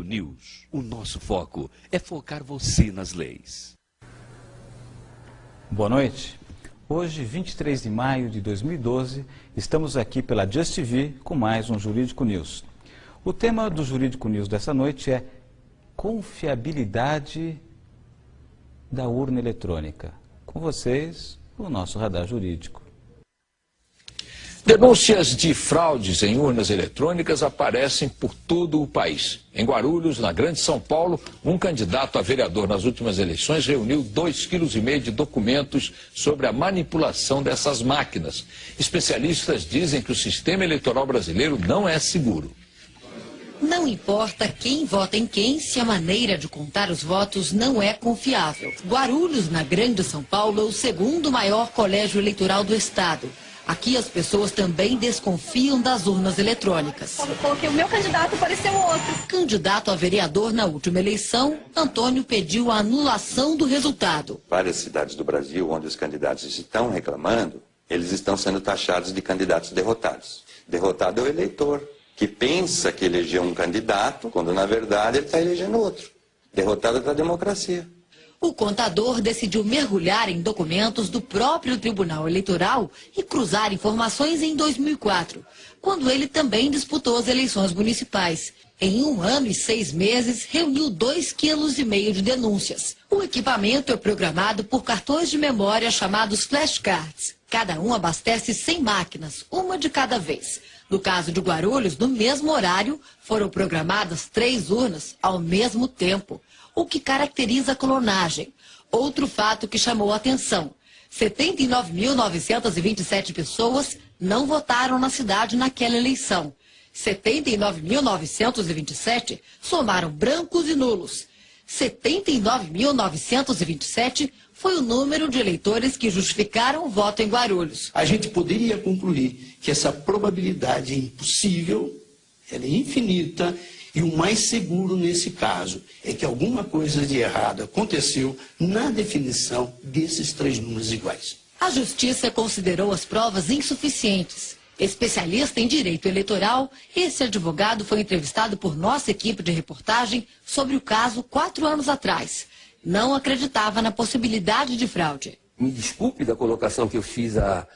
News. O nosso foco é focar você nas leis. Boa noite. Hoje, 23 de maio de 2012, estamos aqui pela Just TV com mais um Jurídico News. O tema do Jurídico News dessa noite é confiabilidade da urna eletrônica. Com vocês, o nosso radar jurídico. Denúncias de fraudes em urnas eletrônicas aparecem por todo o país. Em Guarulhos, na Grande São Paulo, um candidato a vereador nas últimas eleições reuniu 2,5 kg de documentos sobre a manipulação dessas máquinas. Especialistas dizem que o sistema eleitoral brasileiro não é seguro. Não importa quem vota em quem, se a maneira de contar os votos não é confiável. Guarulhos, na Grande São Paulo, é o segundo maior colégio eleitoral do estado. Aqui as pessoas também desconfiam das urnas eletrônicas. Eu coloquei o meu candidato, apareceu outro. Candidato a vereador na última eleição, Antônio pediu a anulação do resultado. Várias cidades do Brasil, onde os candidatos estão reclamando, eles estão sendo taxados de candidatos derrotados. Derrotado é o eleitor, que pensa que elegeu um candidato, quando na verdade ele está elegendo outro. Derrotado é a democracia. O contador decidiu mergulhar em documentos do próprio Tribunal Eleitoral e cruzar informações em 2004, quando ele também disputou as eleições municipais. Em 1 ano e 6 meses, reuniu 2,5 kg de denúncias. O equipamento é programado por cartões de memória chamados flashcards. Cada um abastece 100 máquinas, uma de cada vez. No caso de Guarulhos, no mesmo horário, foram programadas 3 urnas ao mesmo tempo, o que caracteriza a clonagem. Outro fato que chamou a atenção: 79.927 pessoas não votaram na cidade naquela eleição. 79.927 somaram brancos e nulos. 79.927 foi o número de eleitores que justificaram o voto em Guarulhos. A gente poderia concluir que essa probabilidade é impossível, ela é infinita, e o mais seguro nesse caso é que alguma coisa de errado aconteceu na definição desses 3 números iguais. A Justiça considerou as provas insuficientes. Especialista em direito eleitoral, esse advogado foi entrevistado por nossa equipe de reportagem sobre o caso 4 anos atrás. Não acreditava na possibilidade de fraude. Me desculpe da colocação que eu fiz há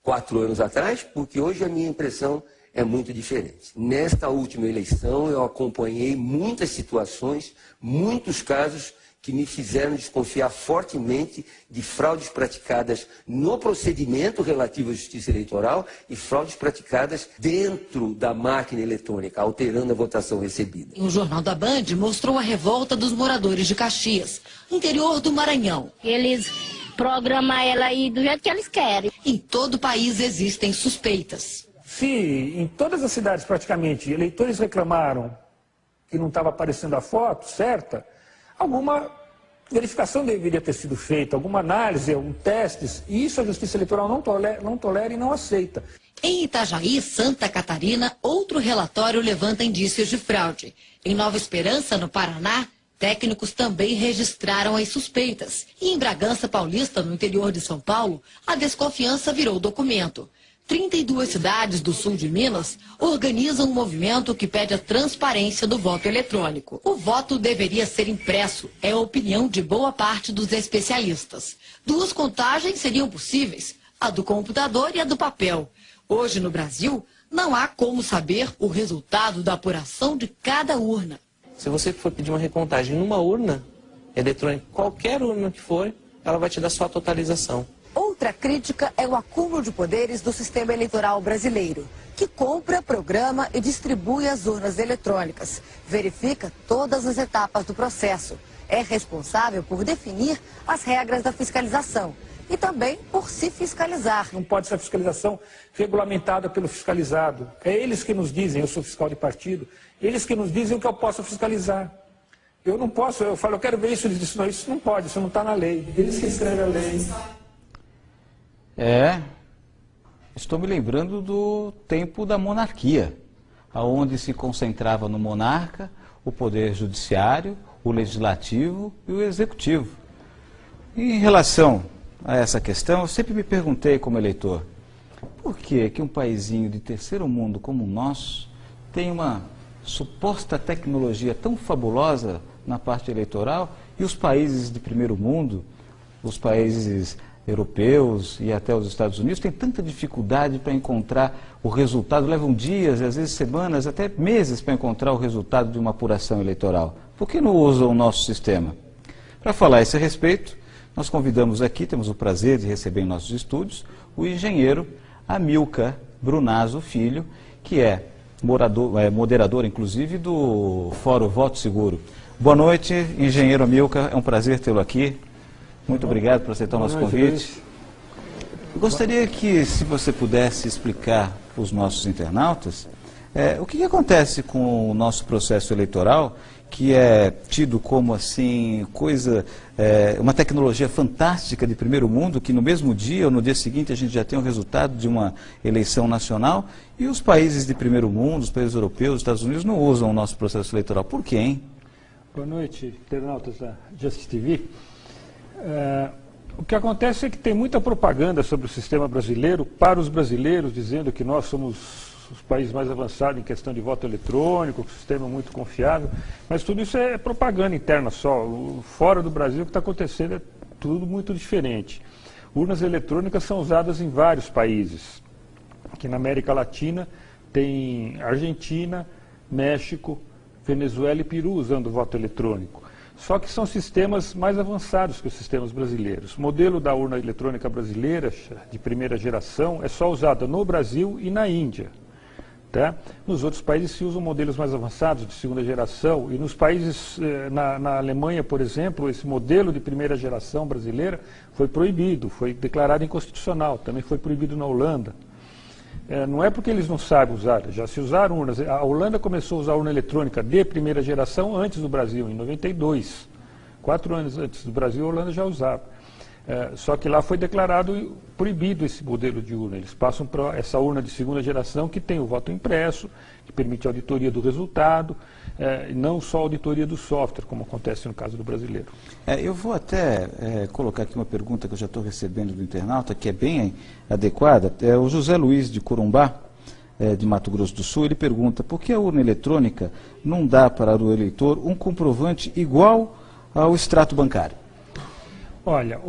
4 anos atrás, porque hoje a minha impressão é muito diferente. Nesta última eleição eu acompanhei muitas situações, muitos casos que me fizeram desconfiar fortemente de fraudes praticadas no procedimento relativo à justiça eleitoral e fraudes praticadas dentro da máquina eletrônica, alterando a votação recebida. O Jornal da Band mostrou a revolta dos moradores de Caxias, interior do Maranhão. Eles programam ela aí do jeito que eles querem. Em todo o país existem suspeitas. Se em todas as cidades praticamente eleitores reclamaram que não estava aparecendo a foto certa, alguma verificação deveria ter sido feita, alguma análise, algum testes, e isso a Justiça Eleitoral não tolera e não aceita. Em Itajaí, Santa Catarina, outro relatório levanta indícios de fraude. Em Nova Esperança, no Paraná, técnicos também registraram as suspeitas. E em Bragança Paulista, no interior de São Paulo, a desconfiança virou documento. 32 cidades do sul de Minas organizam um movimento que pede a transparência do voto eletrônico. O voto deveria ser impresso, é a opinião de boa parte dos especialistas. 2 contagens seriam possíveis, a do computador e a do papel. Hoje, no Brasil, não há como saber o resultado da apuração de cada urna. Se você for pedir uma recontagem numa urna eletrônica, qualquer urna que for, ela vai te dar só a totalização. Outra crítica é o acúmulo de poderes do sistema eleitoral brasileiro, que compra, programa e distribui as urnas eletrônicas, verifica todas as etapas do processo, é responsável por definir as regras da fiscalização e também por se fiscalizar. Não pode ser a fiscalização regulamentada pelo fiscalizado. É eles que nos dizem, eu sou fiscal de partido, eles que nos dizem o que eu posso fiscalizar. Eu não posso, eu falo, eu quero ver isso, eles dizem, não, isso não pode, isso não está na lei. Eles que escrevem a lei. Estou me lembrando do tempo da monarquia, onde se concentrava no monarca o poder judiciário, o legislativo e o executivo. E em relação a essa questão, eu sempre me perguntei como eleitor, por que um paizinho de terceiro mundo como o nosso tem uma suposta tecnologia tão fabulosa na parte eleitoral e os países de primeiro mundo, os países europeus e até os Estados Unidos têm tanta dificuldade para encontrar o resultado, levam dias, às vezes semanas, até meses para encontrar o resultado de uma apuração eleitoral. Por que não usam o nosso sistema? Para falar a esse respeito, nós convidamos aqui, temos o prazer de receber em nossos estúdios, o engenheiro Amilcar Brunazzo Filho, que é moderador, inclusive, do Fórum Voto Seguro. Boa noite, engenheiro Amilcar, é um prazer tê-lo aqui. Muito obrigado por aceitar o nosso convite. Gostaria que, se você pudesse explicar para os nossos internautas, o que acontece com o nosso processo eleitoral, que é tido como assim, uma tecnologia fantástica de primeiro mundo, que no mesmo dia ou no dia seguinte a gente já tem o resultado de uma eleição nacional, e os países de primeiro mundo, os países europeus, os Estados Unidos, não usam o nosso processo eleitoral. Por quê, hein? Boa noite, internautas da Justice TV. O que acontece é que tem muita propaganda sobre o sistema brasileiro para os brasileiros, dizendo que nós somos os países mais avançados em questão de voto eletrônico, que o sistema é muito confiável, mas tudo isso é propaganda interna só. Fora do Brasil, o que está acontecendo é tudo muito diferente. Urnas eletrônicas são usadas em vários países. Aqui na América Latina tem Argentina, México, Venezuela e Peru usando o voto eletrônico. Só que são sistemas mais avançados que os sistemas brasileiros. O modelo da urna eletrônica brasileira, de primeira geração, é só usado no Brasil e na Índia. Tá? Nos outros países se usam modelos mais avançados, de segunda geração, e nos países, na Alemanha, por exemplo, esse modelo de primeira geração brasileira foi proibido, foi declarado inconstitucional, também foi proibido na Holanda. Não é porque eles não sabem usar, já se usaram urnas. A Holanda começou a usar urna eletrônica de primeira geração antes do Brasil, em 92. 4 anos antes do Brasil, a Holanda já usava. Só que lá foi declarado proibido esse modelo de urna. Eles passam para essa urna de segunda geração que tem o voto impresso, que permite a auditoria do resultado, e não só a auditoria do software, como acontece no caso do brasileiro. Eu vou até colocar aqui uma pergunta que eu já estou recebendo do internauta, que é bem adequada. O José Luiz de Corumbá, de Mato Grosso do Sul, ele pergunta: por que a urna eletrônica não dá para o eleitor um comprovante igual ao extrato bancário? Olha,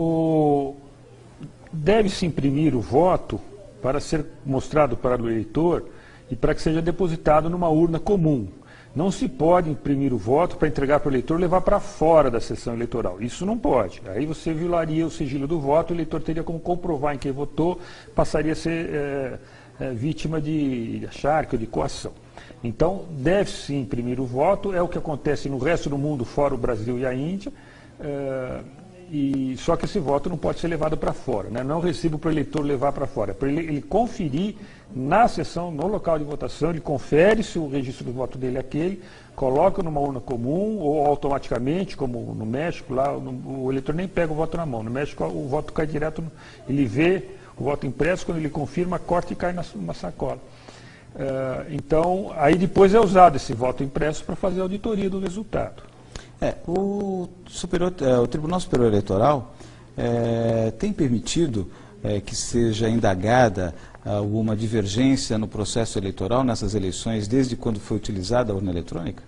deve-se imprimir o voto para ser mostrado para o eleitor e para que seja depositado numa urna comum. Não se pode imprimir o voto para entregar para o eleitor e levar para fora da sessão eleitoral. Isso não pode. Aí você violaria o sigilo do voto, o eleitor teria como comprovar em quem votou, passaria a ser vítima de acharque ou de coação. Então, deve-se imprimir o voto, é o que acontece no resto do mundo, fora o Brasil e a Índia, só que esse voto não pode ser levado para fora, né? Não é um recibo para o eleitor levar para fora, é para ele conferir na sessão, no local de votação, ele confere se o registro do voto dele é aquele, coloca numa urna comum ou automaticamente, como no México, lá o eleitor nem pega o voto na mão. No México o voto cai direto, ele vê o voto impresso, quando ele confirma, corta e cai na sacola. Então, aí depois é usado esse voto impresso para fazer a auditoria do resultado. O Tribunal Superior Eleitoral tem permitido que seja indagada alguma divergência no processo eleitoral nessas eleições, desde quando foi utilizada a urna eletrônica?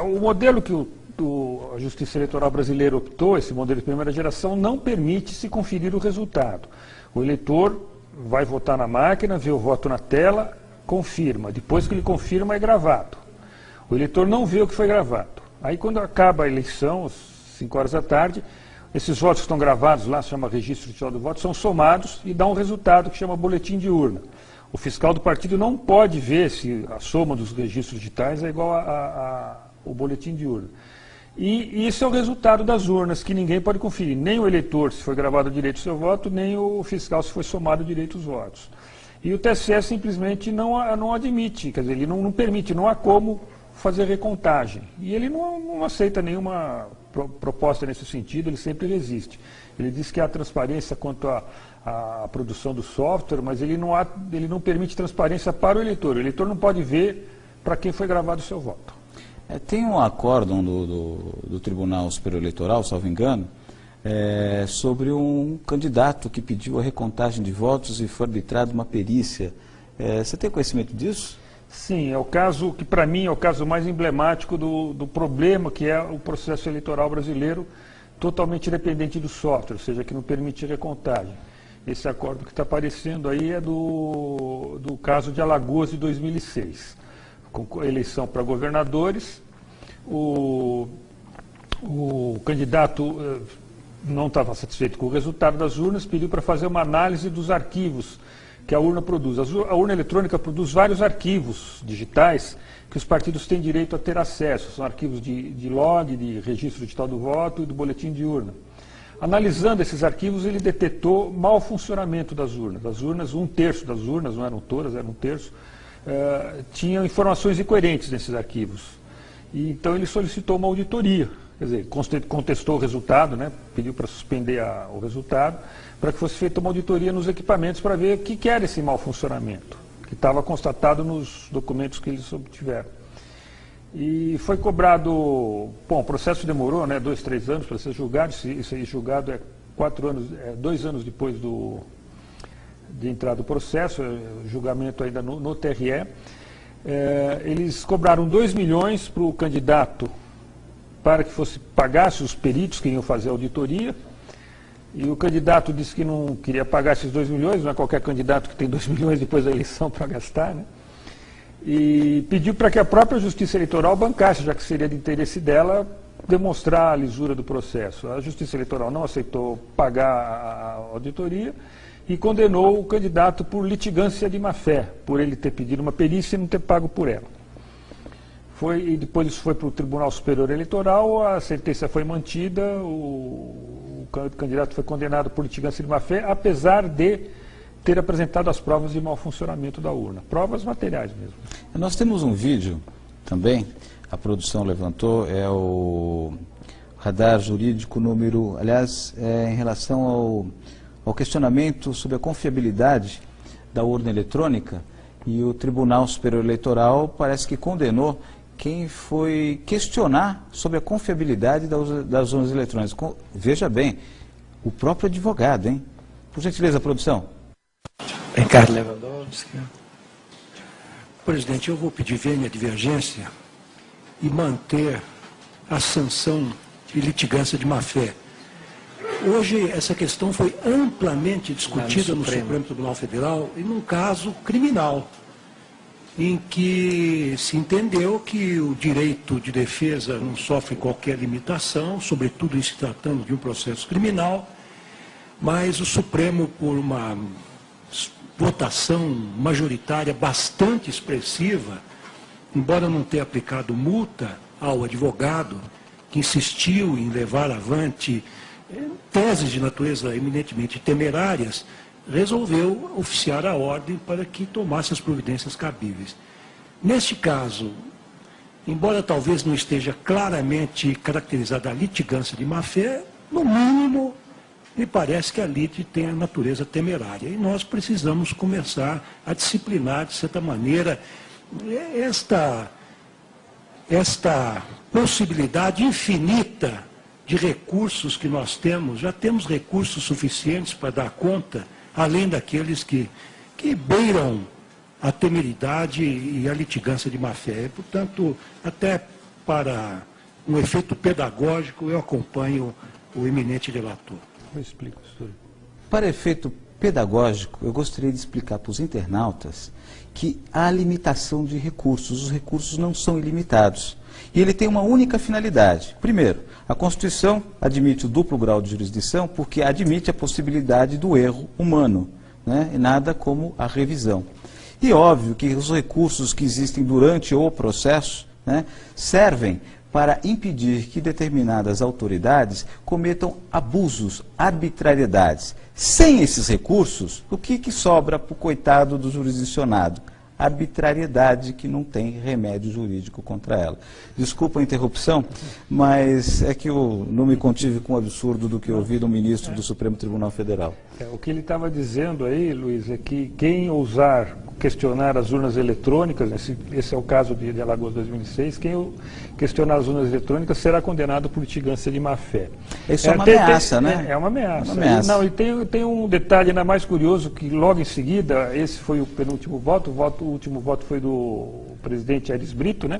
O modelo que a Justiça Eleitoral brasileira optou, esse modelo de primeira geração, não permite se conferir o resultado. O eleitor vai votar na máquina, vê o voto na tela, confirma. Depois que ele confirma, é gravado. O eleitor não vê o que foi gravado. Aí, quando acaba a eleição, às 5 horas da tarde, esses votos que estão gravados lá, se chama registro oficial do voto, são somados e dá um resultado que chama boletim de urna. O fiscal do partido não pode ver se a soma dos registros digitais é igual ao boletim de urna. E isso é o resultado das urnas, que ninguém pode conferir, nem o eleitor, se foi gravado direito o seu voto, nem o fiscal, se foi somado direito os votos. E o TSE simplesmente não admite, quer dizer, ele não permite, não há como fazer recontagem. E ele não aceita nenhuma proposta nesse sentido, ele sempre resiste. Ele diz que há transparência quanto à produção do software, mas ele não permite transparência para o eleitor não pode ver para quem foi gravado o seu voto. Tem um acórdão do Tribunal Superior Eleitoral, salvo engano, sobre um candidato que pediu a recontagem de votos e foi arbitrada uma perícia. Você tem conhecimento disso? Sim, é o caso que para mim é o caso mais emblemático do problema que é o processo eleitoral brasileiro totalmente dependente do software, ou seja, que não permite recontagem. Esse acordo que está aparecendo aí é do caso de Alagoas de 2006, com eleição para governadores, o candidato não estava satisfeito com o resultado das urnas, pediu para fazer uma análise dos arquivos que a urna produz. A urna eletrônica produz vários arquivos digitais que os partidos têm direito a ter acesso. São arquivos de log, de registro digital do voto e do boletim de urna. Analisando esses arquivos, ele detectou mau funcionamento das urnas. As urnas, 1/3 das urnas, não eram todas, eram 1/3, tinham informações incoerentes nesses arquivos. E, então ele solicitou uma auditoria. Quer dizer, contestou o resultado, né, pediu para suspender o resultado, para que fosse feita uma auditoria nos equipamentos para ver o que era esse mau funcionamento, que estava constatado nos documentos que eles obtiveram. E foi cobrado, bom, o processo demorou, né, 2, 3 anos para ser julgado, isso aí julgado é 2 anos depois de entrar do processo, julgamento ainda no TRE. Eles cobraram 2 milhões para o candidato para que pagasse os peritos que iam fazer a auditoria, e o candidato disse que não queria pagar esses 2 milhões, não é qualquer candidato que tem 2 milhões depois da eleição para gastar, né? E pediu para que a própria Justiça Eleitoral bancasse, já que seria de interesse dela demonstrar a lisura do processo. A Justiça Eleitoral não aceitou pagar a auditoria e condenou o candidato por litigância de má-fé, por ele ter pedido uma perícia e não ter pago por ela. E depois isso foi para o Tribunal Superior Eleitoral, a sentença foi mantida, o candidato foi condenado por litigância de má-fé, apesar de ter apresentado as provas de mau funcionamento da urna, provas materiais mesmo. Nós temos um vídeo também, a produção levantou, é o radar jurídico número, aliás, em relação ao questionamento sobre a confiabilidade da urna eletrônica, e o Tribunal Superior Eleitoral parece que condenou quem foi questionar sobre a confiabilidade das urnas eletrônicas. Veja bem, o próprio advogado, hein? Por gentileza, produção. Ricardo Lewandowski. Presidente, eu vou pedir vênia divergência e manter a sanção de litigância de má-fé. Hoje, essa questão foi amplamente discutida no Supremo Tribunal Federal e num caso criminal, em que se entendeu que o direito de defesa não sofre qualquer limitação, sobretudo em se tratando de um processo criminal, mas o Supremo, por uma votação majoritária bastante expressiva, embora não tenha aplicado multa ao advogado, que insistiu em levar avante teses de natureza eminentemente temerárias, resolveu oficiar a ordem para que tomasse as providências cabíveis. Neste caso, embora talvez não esteja claramente caracterizada a litigância de má-fé, no mínimo, me parece que a lite tem a natureza temerária. E nós precisamos começar a disciplinar, de certa maneira, esta possibilidade infinita de recursos que nós temos. Já temos recursos suficientes para dar conta, além daqueles que beiram a temeridade e a litigância de má-fé. Portanto, até para um efeito pedagógico, eu acompanho o eminente relator. Eu explico, senhor. Para efeito pedagógico, eu gostaria de explicar para os internautas que há limitação de recursos. Os recursos não são ilimitados. E ele tem uma única finalidade. Primeiro, a Constituição admite o duplo grau de jurisdição porque admite a possibilidade do erro humano, né? E nada como a revisão. E óbvio que os recursos que existem durante o processo, né, servem para impedir que determinadas autoridades cometam abusos, arbitrariedades. Sem esses recursos, o que sobra para o coitado do jurisdicionado? Arbitrariedade que não tem remédio jurídico contra ela. Desculpa a interrupção, mas é que eu não me contive com o absurdo do que eu ouvi do ministro do Supremo Tribunal Federal. O que ele estava dizendo aí, Luiz, é que quem ousar questionar as urnas eletrônicas, esse é o caso de Alagoas 2006, quem questionar as urnas eletrônicas será condenado por litigância de má-fé. Isso é uma ameaça, né? É uma ameaça. Uma ameaça. Não, e tem um detalhe ainda mais curioso, que logo em seguida, esse foi o penúltimo voto, último voto foi do presidente Aires Brito, né,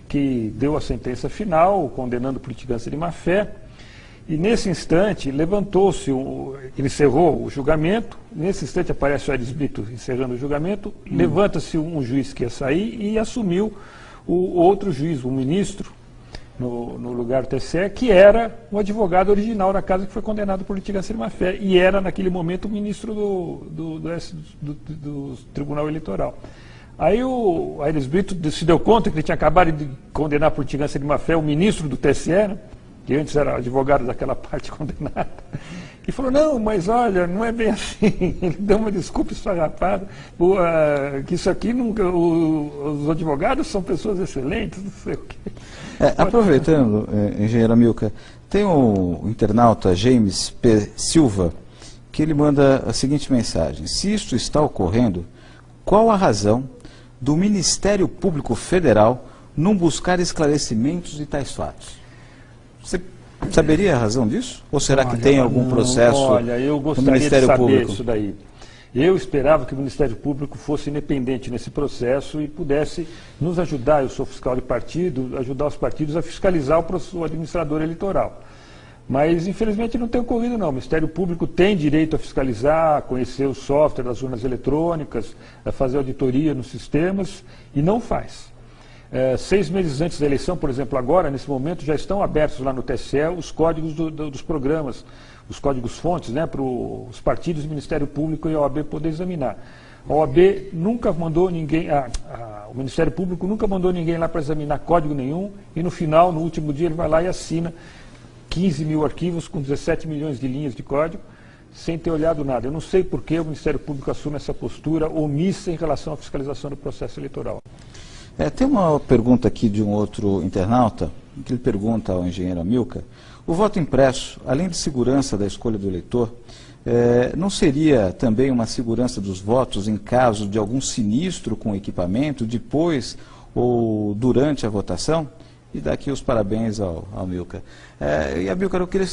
que deu a sentença final, condenando por litigância de má-fé. E nesse instante levantou-se, ele encerrou o julgamento, nesse instante aparece o Aires Brito encerrando o julgamento, levanta-se um juiz que ia sair e assumiu o outro juiz, o ministro, no lugar do TSE, que era o advogado original da casa que foi condenado por litigância de má-fé, e era naquele momento o ministro do Tribunal Eleitoral. Aí o Aires Brito se deu conta que ele tinha acabado de condenar por litigância de má-fé o ministro do TSE, né, que antes era advogado daquela parte condenada, e falou, não, mas olha, não é bem assim. Ele deu uma desculpa esfarrapada, que isso aqui, nunca, os advogados são pessoas excelentes, não sei o quê. Aproveitando, engenheiro Amilcar, tem um internauta, James P. Silva, que ele manda a seguinte mensagem: se isto está ocorrendo, qual a razão do Ministério Público Federal não buscar esclarecimentos de tais fatos? Você saberia a razão disso? Ou será que tem algum processo no Ministério Público? Olha, eu gostaria de saber isso daí. Eu esperava que o Ministério Público fosse independente nesse processo e pudesse nos ajudar, eu sou fiscal de partido, ajudar os partidos a fiscalizar o administrador eleitoral. Mas, infelizmente, não tem ocorrido, não. O Ministério Público tem direito a fiscalizar, a conhecer o software das urnas eletrônicas, a fazer auditoria nos sistemas, e não faz. 6 meses antes da eleição, por exemplo, agora, nesse momento, já estão abertos lá no TSE os códigos dos programas, os códigos-fontes, né, para os partidos, o Ministério Público e a OAB poder examinar. A OAB nunca mandou ninguém, o Ministério Público nunca mandou ninguém lá para examinar código nenhum, e no final, no último dia, ele vai lá e assina 15 mil arquivos com 17 milhões de linhas de código, sem ter olhado nada. Eu não sei por que o Ministério Público assume essa postura omissa em relação à fiscalização do processo eleitoral. Tem uma pergunta aqui de um outro internauta, que ele pergunta ao engenheiro Amilcar: o voto impresso, além de segurança da escolha do eleitor, não seria também uma segurança dos votos em caso de algum sinistro com o equipamento, depois ou durante a votação? E dá aqui os parabéns ao Amilcar. E Amilcar, eu queria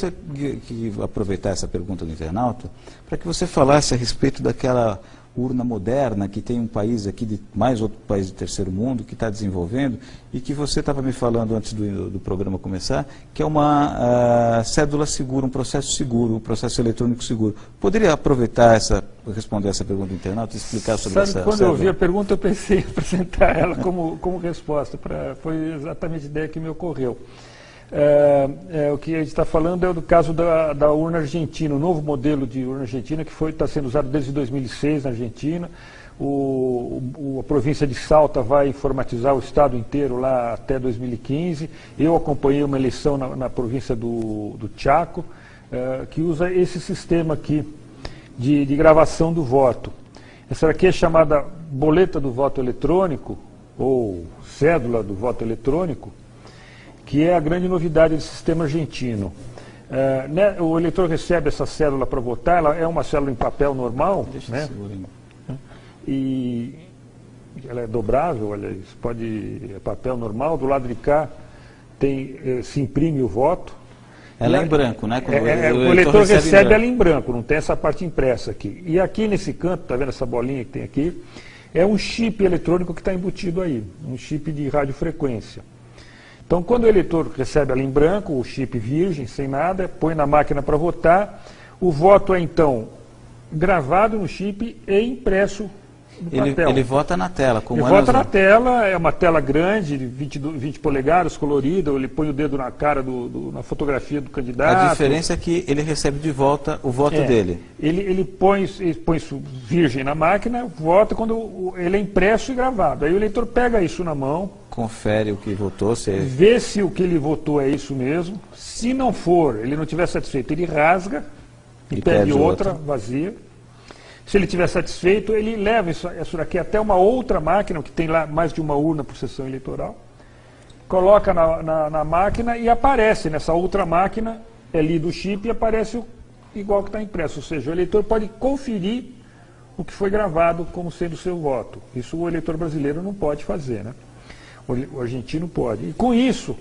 aproveitar essa pergunta do internauta para que você falasse a respeito daquela urna moderna que tem um país aqui, mais outro país de terceiro mundo, que está desenvolvendo, e que você estava me falando antes do programa começar, que é uma cédula segura, um processo eletrônico seguro. Poderia aproveitar responder essa pergunta do internauta e explicar sobre essa quando cédula? eu ouvi a pergunta, eu pensei em apresentar ela como resposta, foi exatamente a ideia que me ocorreu. O que a gente está falando é do caso da urna argentina, o novo modelo de urna argentina que está sendo usado desde 2006 na Argentina. A província de Salta vai informatizar o estado inteiro lá até 2015. Eu acompanhei uma eleição na província do Chaco, que usa esse sistema aqui de gravação do voto. Essa aqui é chamada boleta do voto eletrônico, ou cédula do voto eletrônico, que é a grande novidade do sistema argentino. O eleitor recebe essa cédula para votar, ela é uma cédula em papel normal, né? E ela é dobrável, olha, é papel normal, do lado de cá se imprime o voto. Ela é em branco, né? O eleitor recebe ela em branco, não tem essa parte impressa aqui. E aqui nesse canto, está vendo essa bolinha que tem aqui? É um chip eletrônico que está embutido aí, um chip de radiofrequência. Então, quando o eleitor recebe ela em branco, o chip virgem, sem nada, põe na máquina para votar, o voto é então gravado no chip e impresso no papel. Ele vota na tela, como ele vota na tela, é uma tela grande, de 20 polegadas, colorida, ele põe o dedo na cara, na fotografia do candidato. A diferença é que ele recebe de volta o voto dele. Ele põe isso virgem na máquina, vota quando ele é impresso e gravado. Aí o eleitor pega isso na mão, confere o que votou, vê se o que ele votou é isso mesmo. Se não for, ele não estiver satisfeito, ele rasga e pede outra vazia. Se ele estiver satisfeito, ele leva isso daqui até uma outra máquina, que tem lá mais de uma urna por sessão eleitoral, coloca na máquina e aparece nessa outra máquina, é lido o chip e aparece igual que está impresso. Ou seja, o eleitor pode conferir o que foi gravado como sendo o seu voto. Isso o eleitor brasileiro não pode fazer, né? O argentino pode. E com isso,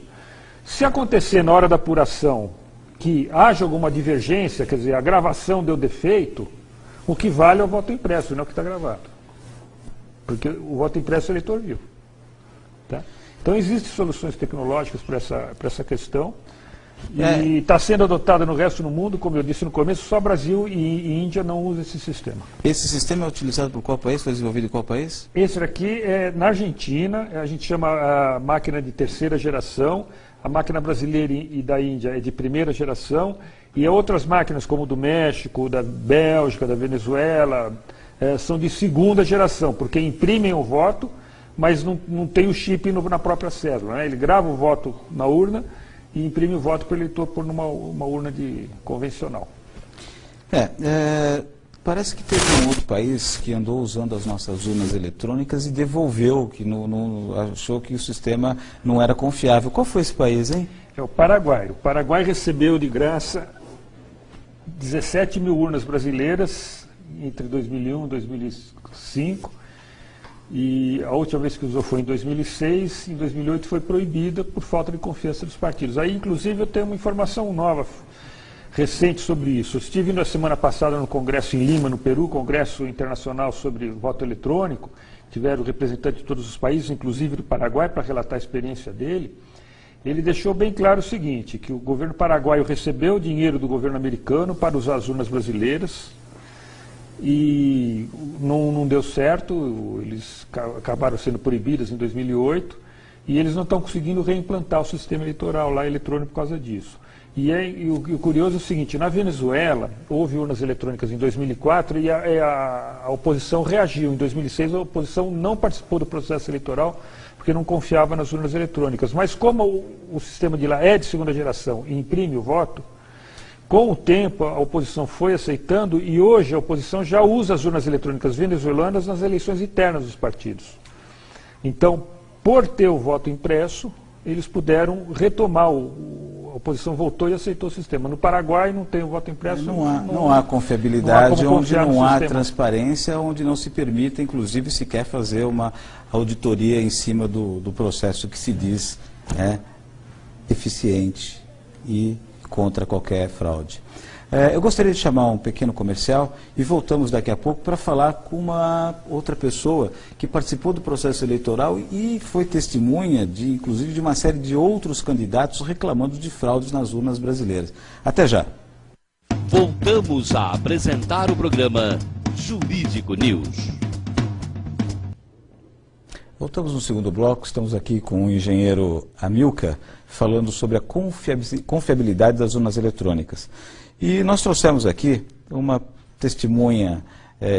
se acontecer na hora da apuração que haja alguma divergência, quer dizer, a gravação deu defeito, o que vale é o voto impresso, não é o que está gravado. porque o voto impresso é eleitor vivo. Tá? Então existem soluções tecnológicas para essa questão, e está sendo adotada no resto do mundo, como eu disse no começo, só Brasil e Índia não usam esse sistema. Esse sistema é utilizado por qual país? Foi desenvolvido em qual país? Esse aqui é na Argentina, a gente chama a máquina de terceira geração, a máquina brasileira e da Índia é de primeira geração, e outras máquinas como do México, da Bélgica, da Venezuela, são de segunda geração, porque imprimem o voto, mas não tem o chip na própria cédula, né? Ele grava o voto na urna e imprime o voto para o eleitor pôr numa urna convencional. Parece que teve um outro país que andou usando as nossas urnas eletrônicas e devolveu, que achou que o sistema não era confiável. Qual foi esse país, hein? É o Paraguai. O Paraguai recebeu de graça 17 mil urnas brasileiras entre 2001 e 2005. E a última vez que usou foi em 2006, em 2008 foi proibida por falta de confiança dos partidos. Aí, inclusive, eu tenho uma informação nova, recente sobre isso. Eu estive na semana passada no Congresso em Lima, no Peru, Congresso Internacional sobre Voto Eletrônico, tiveram representantes de todos os países, inclusive do Paraguai, para relatar a experiência dele. Ele deixou bem claro o seguinte, que o governo paraguaio recebeu o dinheiro do governo americano para usar as urnas brasileiras, e não deu certo, eles acabaram sendo proibidas em 2008, e eles não estão conseguindo reimplantar o sistema eleitoral lá eletrônico por causa disso. E o curioso é o seguinte, na Venezuela houve urnas eletrônicas em 2004 e a oposição reagiu. Em 2006 a oposição não participou do processo eleitoral porque não confiava nas urnas eletrônicas. Mas como o sistema de lá é de segunda geração e imprime o voto, com o tempo, a oposição foi aceitando e hoje a oposição já usa as urnas eletrônicas venezuelanas nas eleições internas dos partidos. Então, por ter o voto impresso, eles puderam retomar, a oposição voltou e aceitou o sistema. No Paraguai não tem o voto impresso. Não há confiabilidade, onde não há transparência, onde não se permite, inclusive, sequer fazer uma auditoria em cima do processo que se diz eficiente e contra qualquer fraude. Eu gostaria de chamar um pequeno comercial e voltamos daqui a pouco para falar com uma outra pessoa que participou do processo eleitoral e foi testemunha, inclusive, de uma série de outros candidatos reclamando de fraudes nas urnas brasileiras. Até já. Voltamos a apresentar o programa Jurídico News. Voltamos no segundo bloco, estamos aqui com o engenheiro Amilcar, falando sobre a confiabilidade das urnas eletrônicas. E nós trouxemos aqui uma testemunha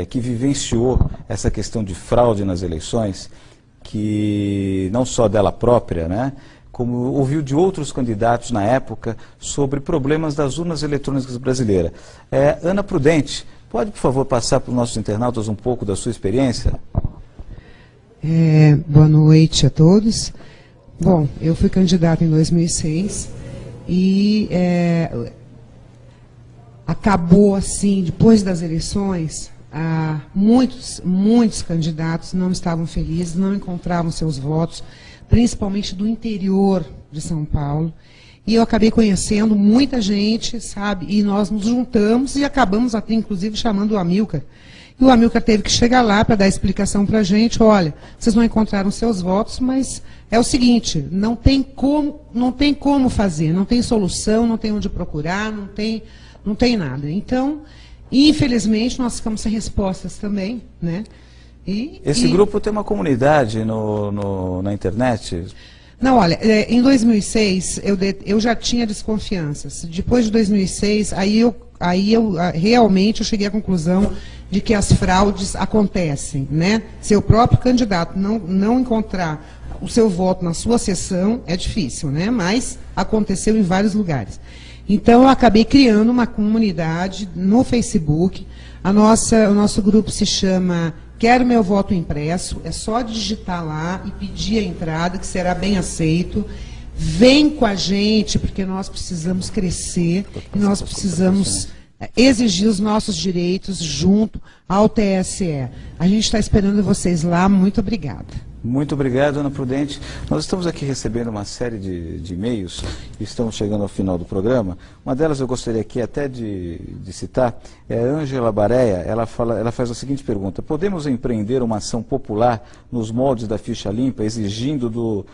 que vivenciou essa questão de fraude nas eleições, que não só dela própria, né, como ouviu de outros candidatos na época sobre problemas das urnas eletrônicas brasileiras. Ana Prudente, pode, por favor, passar para os nossos internautas um pouco da sua experiência? Boa noite a todos. Bom, eu fui candidata em 2006 e acabou assim, depois das eleições, muitos candidatos não estavam felizes, não encontravam seus votos, principalmente do interior de São Paulo. E eu acabei conhecendo muita gente, sabe, e nós nos juntamos e acabamos até, inclusive, chamando o Amilcar. E o Amilcar teve que chegar lá para dar explicação para a gente, olha, vocês não encontraram seus votos, mas é o seguinte, não tem como fazer, não tem solução, não tem onde procurar, não tem nada. Então, infelizmente, nós ficamos sem respostas também, né? Esse grupo tem uma comunidade na internet? Não, olha, em 2006 eu já tinha desconfianças. Depois de 2006, aí eu realmente cheguei à conclusão de que as fraudes acontecem, né? Se o próprio candidato não encontrar o seu voto na sua sessão, é difícil, né? Mas aconteceu em vários lugares. Então, eu acabei criando uma comunidade no Facebook. O nosso grupo se chama Quero Meu Voto Impresso. É só digitar lá e pedir a entrada, que será bem aceito. Vem com a gente, porque nós precisamos crescer e nós precisamos exigir os nossos direitos junto ao TSE. A gente está esperando vocês lá. Muito obrigada. Muito obrigado, Ana Prudente. Nós estamos aqui recebendo uma série de e-mails e estamos chegando ao final do programa. Uma delas eu gostaria aqui até de citar, é a Ângela Bareia. Ela faz a seguinte pergunta: podemos empreender uma ação popular nos moldes da ficha limpa, exigindo do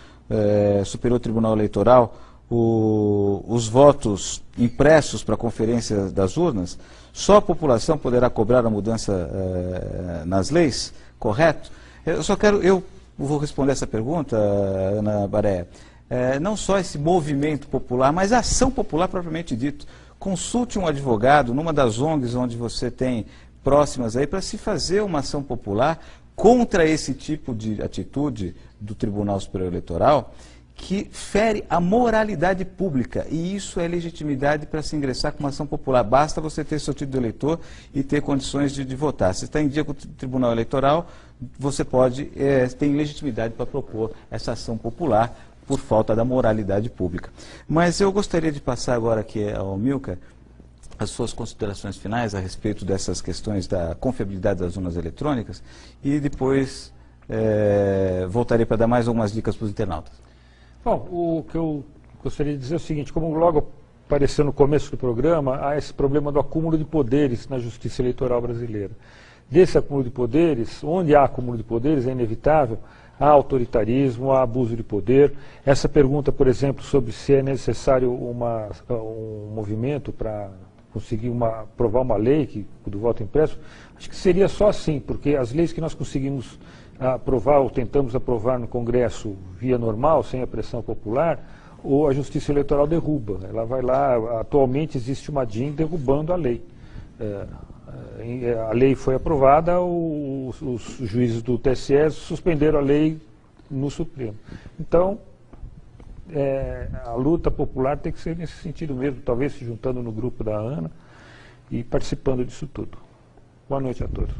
Superior Tribunal Eleitoral os votos impressos para a conferência das urnas? Só a população poderá cobrar a mudança nas leis? Correto? Eu vou responder essa pergunta, Ana Bareia. Não só esse movimento popular, mas a ação popular propriamente dito. Consulte um advogado numa das ONGs onde você tem próximas aí para se fazer uma ação popular contra esse tipo de atitude do Tribunal Superior Eleitoral, que fere a moralidade pública, e isso é legitimidade para se ingressar com uma ação popular. Basta você ter seu título de eleitor e ter condições de votar. Se está em dia com o Tribunal Eleitoral, você tem legitimidade para propor essa ação popular por falta da moralidade pública. Mas eu gostaria de passar agora aqui ao Amilcar as suas considerações finais a respeito dessas questões da confiabilidade das urnas eletrônicas, e depois voltarei para dar mais algumas dicas para os internautas. Bom, o que eu gostaria de dizer é o seguinte: como logo apareceu no começo do programa, há esse problema do acúmulo de poderes na justiça eleitoral brasileira. Desse acúmulo de poderes, onde há acúmulo de poderes, é inevitável, há autoritarismo, há abuso de poder. Essa pergunta, por exemplo, sobre se é necessário um movimento para conseguir aprovar uma lei do voto impresso, acho que seria só assim, porque as leis que nós conseguimos aprovar ou tentamos aprovar no Congresso via normal, sem a pressão popular, ou a Justiça Eleitoral derruba. Ela vai lá, atualmente existe uma DIN derrubando a lei. A lei foi aprovada, os juízes do TSE suspenderam a lei no Supremo. Então, a luta popular tem que ser nesse sentido mesmo, talvez se juntando no grupo da Ana e participando disso tudo. Boa noite a todos.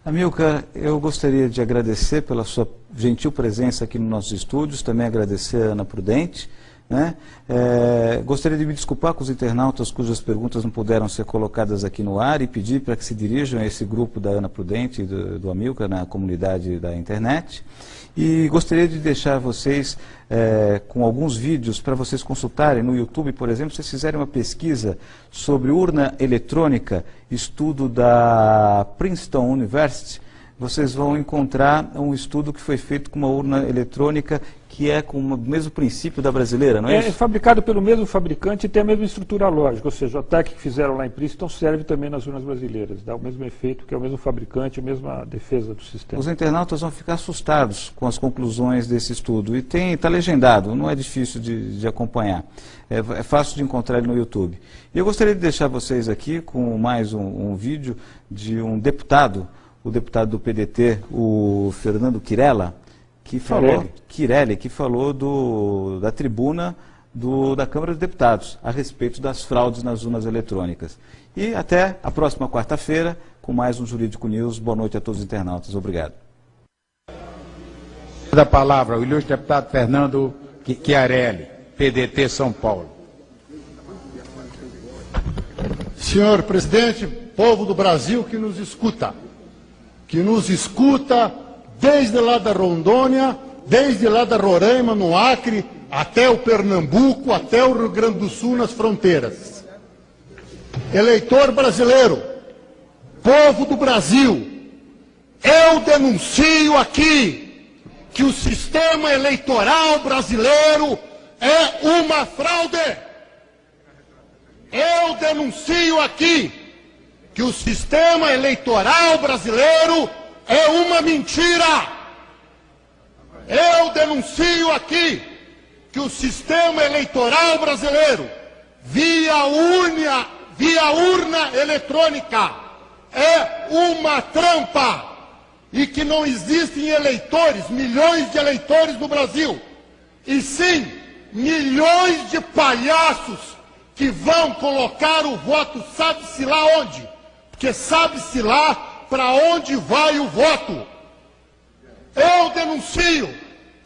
Amilcar, eu gostaria de agradecer pela sua gentil presença aqui nos nossos estúdios, também agradecer a Ana Prudente, né? Gostaria de me desculpar com os internautas cujas perguntas não puderam ser colocadas aqui no ar e pedir para que se dirijam a esse grupo da Ana Prudente e do Amilcar na comunidade da internet. E gostaria de deixar vocês com alguns vídeos para vocês consultarem no YouTube, por exemplo. Se vocês fizerem uma pesquisa sobre urna eletrônica, estudo da Princeton University, vocês vão encontrar um estudo que foi feito com uma urna eletrônica que é com o mesmo princípio da brasileira, não é isso? É fabricado pelo mesmo fabricante e tem a mesma estrutura lógica, ou seja, o ataque que fizeram lá em Princeton serve também nas urnas brasileiras, dá o mesmo efeito, que é o mesmo fabricante, a mesma defesa do sistema. Os internautas vão ficar assustados com as conclusões desse estudo, e está legendado, não é difícil de acompanhar, é fácil de encontrar ele no YouTube. E eu gostaria de deixar vocês aqui com mais um vídeo de um deputado, o deputado do PDT, o Fernando Quirella, que falou da tribuna da Câmara dos Deputados a respeito das fraudes nas urnas eletrônicas. E até a próxima quarta-feira com mais um Jurídico News. Boa noite a todos os internautas. Obrigado. Da palavra, o ilustre deputado Fernando Chiarelli, PDT São Paulo. Senhor presidente, povo do Brasil que nos escuta desde lá da Rondônia, desde lá da Roraima, no Acre, até o Pernambuco, até o Rio Grande do Sul, nas fronteiras. Eleitor brasileiro, povo do Brasil, eu denuncio aqui que o sistema eleitoral brasileiro é uma fraude. Eu denuncio aqui que o sistema eleitoral brasileiro é uma mentira. Eu denuncio aqui que o sistema eleitoral brasileiro, via urna eletrônica, é uma trampa e que não existem eleitores, milhões de eleitores no Brasil, e sim milhões de palhaços que vão colocar o voto sabe-se lá onde, porque sabe-se lá para onde vai o voto. Eu denuncio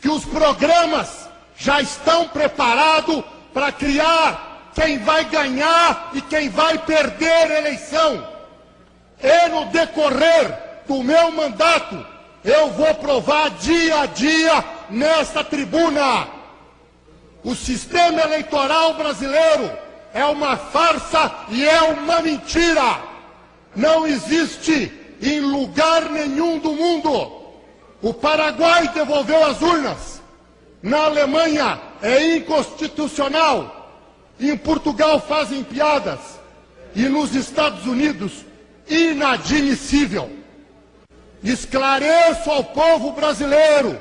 que os programas já estão preparados para criar quem vai ganhar e quem vai perder a eleição. E no decorrer do meu mandato, eu vou provar dia a dia nesta tribuna. O sistema eleitoral brasileiro é uma farsa e é uma mentira. Não existe em lugar nenhum do mundo. O Paraguai devolveu as urnas. Na Alemanha é inconstitucional. Em Portugal fazem piadas. E nos Estados Unidos, inadmissível. Esclareço ao povo brasileiro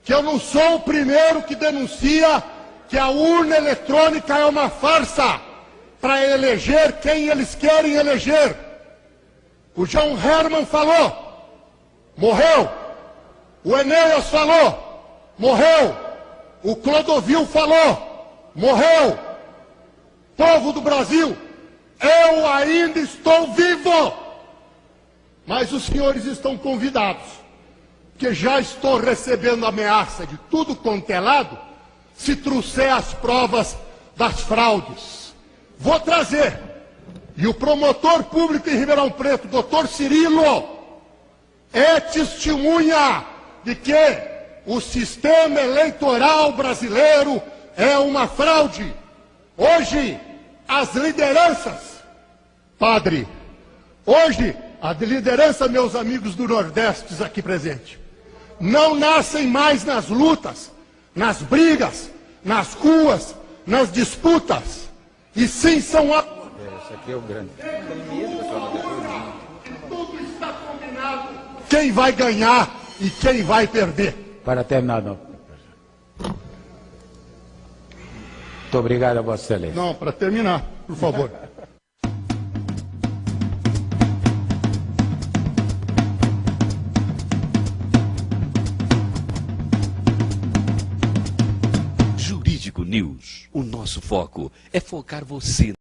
que eu não sou o primeiro que denuncia que a urna eletrônica é uma farsa para eleger quem eles querem eleger. O João Herman falou, morreu. O Enéas falou, morreu. O Clodovil falou, morreu. Povo do Brasil, eu ainda estou vivo. Mas os senhores estão convidados, que já estou recebendo ameaça de tudo quanto é lado, se trouxer as provas das fraudes. Vou trazer. E o promotor público em Ribeirão Preto, doutor Cirilo, é testemunha de que o sistema eleitoral brasileiro é uma fraude. Hoje, as lideranças, padre, hoje, a liderança, meus amigos do Nordeste aqui presentes, não nascem mais nas lutas, nas brigas, nas ruas, nas disputas, e sim são a... Esse aqui é o grande. Tudo está combinado. Quem vai ganhar e quem vai perder. Para terminar, não. Muito obrigado a Vossa Excelência. Não, para terminar, por favor. Jurídico News. O nosso foco é focar você.